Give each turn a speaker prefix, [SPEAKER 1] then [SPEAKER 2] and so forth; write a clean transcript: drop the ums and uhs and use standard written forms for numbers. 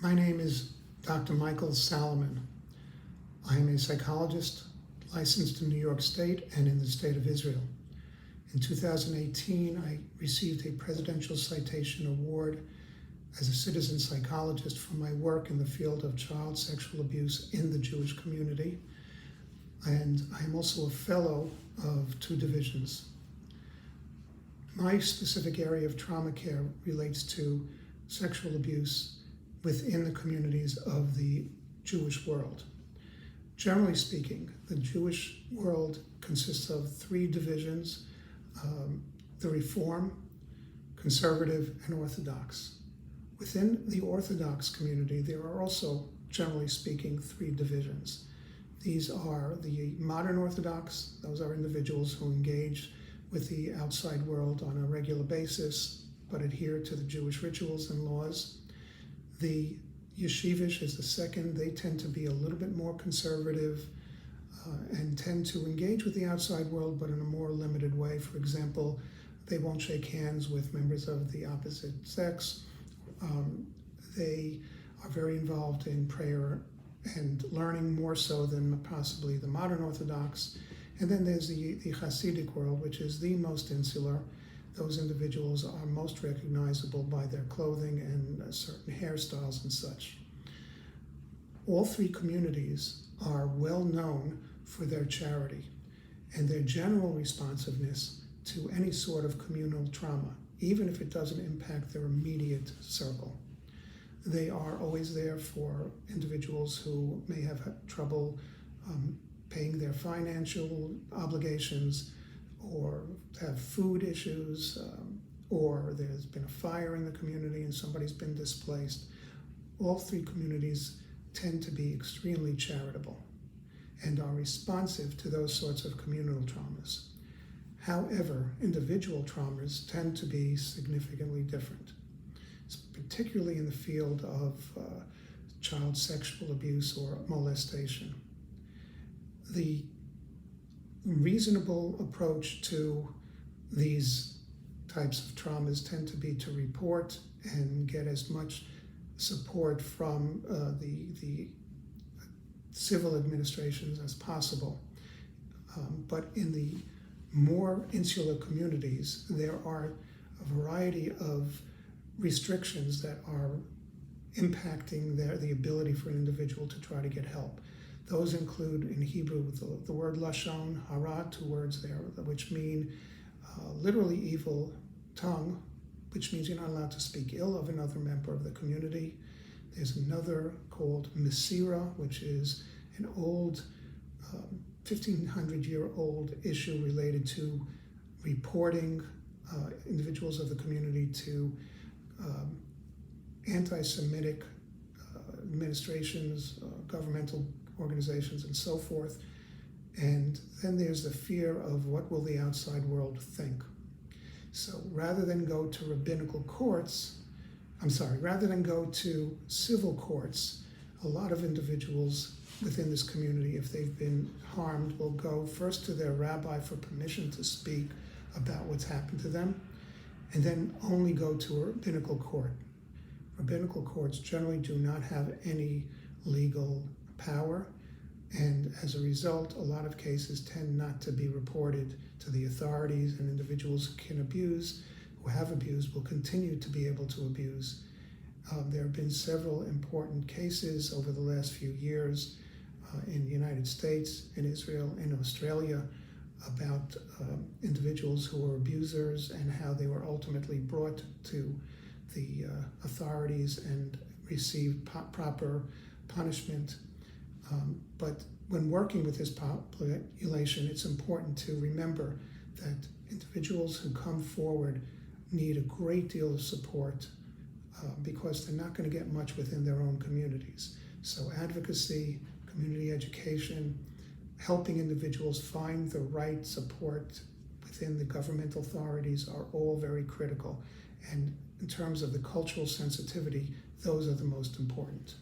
[SPEAKER 1] My name is Dr. Michael Salomon. I am a psychologist licensed in New York State and in the State of Israel. In 2018, I received a Presidential Citation Award as a citizen psychologist for my work in the field of child sexual abuse in the Jewish community. And I am also a fellow of two divisions. My specific area of trauma care relates to sexual abuse within the communities of the Jewish world. Generally speaking, the Jewish world consists of three divisions: the Reform, Conservative, and Orthodox. Within the Orthodox community, there are also, generally speaking, three divisions. These are the modern Orthodox. Those are individuals who engage with the outside world on a regular basis, but adhere to the Jewish rituals and laws. The Yeshivish is the second. They tend to be a little bit more conservative and tend to engage with the outside world, but in a more limited way. For example, they won't shake hands with members of the opposite sex. They are very involved in prayer and learning more so than possibly the modern Orthodox. And then there's the Hasidic world, which is the most insular. Those individuals are most recognizable by their clothing and certain hairstyles and such. All three communities are well known for their charity and their general responsiveness to any sort of communal trauma, even if it doesn't impact their immediate circle. They are always there for individuals who may have trouble paying their financial obligations, or have food issues, or there's been a fire in the community and somebody's been displaced. All three communities tend to be extremely charitable and are responsive to those sorts of communal traumas. However, individual traumas tend to be significantly different, particularly in the field of child sexual abuse or molestation. The reasonable approach to these types of traumas tend to be to report and get as much support from the civil administrations as possible. But in the more insular communities, there are a variety of restrictions that are impacting the ability for an individual to try to get help. Those include, in Hebrew, the word lashon hara, two words there, which mean literally evil tongue, which means you're not allowed to speak ill of another member of the community. There's another called mesira, which is an old 1,500-year-old issue related to reporting individuals of the community to anti-Semitic administrations, governmental organizations, and so forth. And then there's the fear of what will the outside world think. So rather than go to rather than go to civil courts, a lot of individuals within this community, if they've been harmed, will go first to their rabbi for permission to speak about what's happened to them, and then only go to a rabbinical court. Rabbinical courts generally do not have any legal power, and as a result, a lot of cases tend not to be reported to the authorities, and individuals who have abused will continue to be able to abuse. There have been several important cases over the last few years in the United States, in Israel, in Australia, about individuals who were abusers and how they were ultimately brought to the authorities and received proper punishment. But when working with this population, it's important to remember that individuals who come forward need a great deal of support because they're not going to get much within their own communities. So advocacy, community education, helping individuals find the right support within the governmental authorities are all very critical. And in terms of the cultural sensitivity, those are the most important.